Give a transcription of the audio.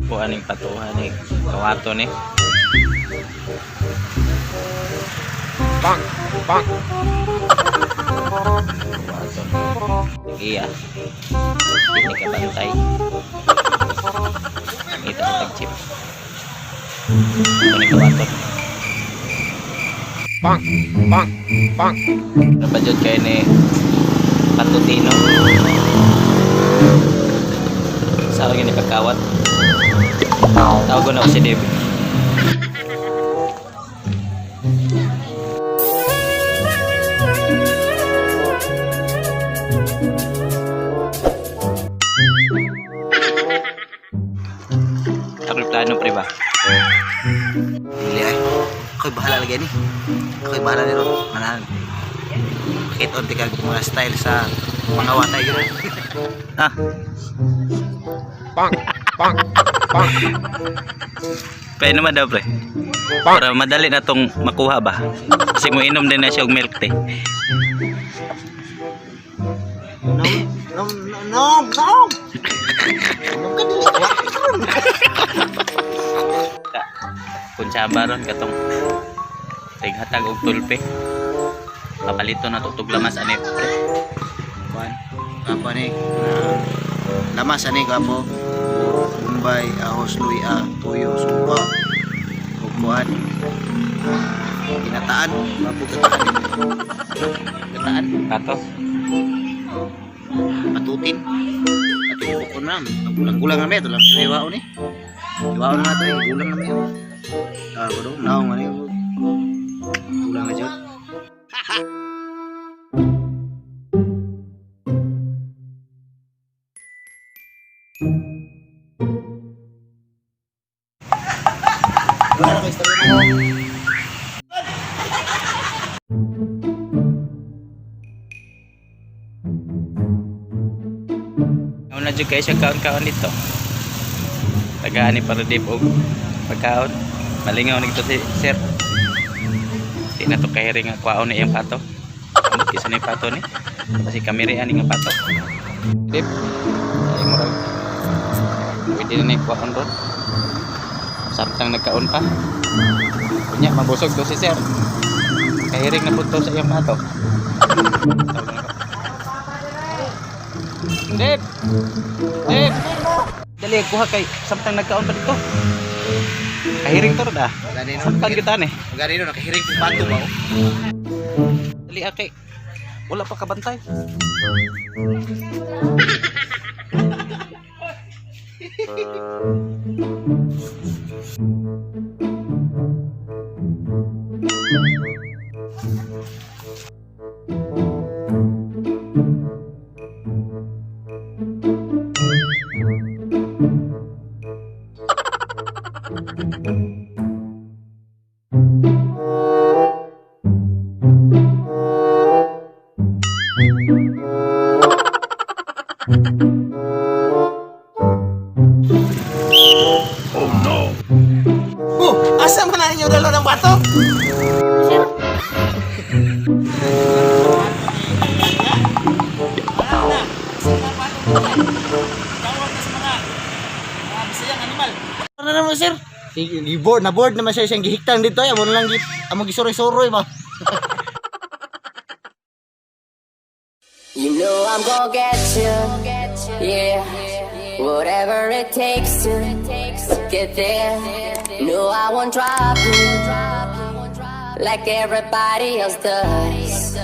Kuha ning patuhan ni kawato ni. Bang, bang. Iya. Ini ke bantai. Itu tag-chip. Ini kawato. Bang, bang, bang. Nabajud kayo ni Patutino. Sa lagi ni pagkawat. Tawag ko na ako si David. Ako yung plano, pre ba? Dili ay. Ako'y bahala lagi ni. Ako'y bahala nito. Manahan. Pakit on kag mga style sa mga watay gano'n. Ah, Bang, bang, bang. pre naman daw, pre. Para madali na tong makuha ba? Kasi mo inom din na siya og milk tea. Nom. Nom ka dili. Kung sabaron katong tighatag og tulpe. Papalito na tutog lamas ani, pre. Kuan. Apa ni? Lamas ani kapo. Bombay, ahos, luya, toyo, sumpa. Kuan. Ginataan, bapo gataan. Gataan, Kato. patutin. Patutin ko na. Gulang-gulang na ito lang iwao ni. Iwao na nato eh, gulang na yun. Ah, ko dong, naong ano yun. Gulang na jud. Wala ka istorya mo. Una jud kay siya kaon-kaon dito. Tagaan ni para dip og pagkaon. Malingaw nito si sir. Di na to kahiring ang kwaon ni iyang pato. Amot kisa ni pato ni. Kasi kamirian ni nga pato. Dip. Ay murag. Pwede na ni kwaon ron. Samtang nagkaon pa. Kunya mabusog to si sir. Kahiring na punto sa iyang pato. Dip! Dip! Dali, kuha kay samtang nagkaon pa dito. Kahiring to rin ah. Samtang kita ni. Ganino nakahiring kung bato ba oh. Dali, okay. Wala pa kabantay. Asa man na inyo dalo ng bato? Ano naman sir? Board na board naman siya siyang gihiktan dito ay amo lang amo gisuroy-suroy ba. You know I'm gonna get you, yeah. Whatever it takes to get there. No, I won't drop you like everybody else does.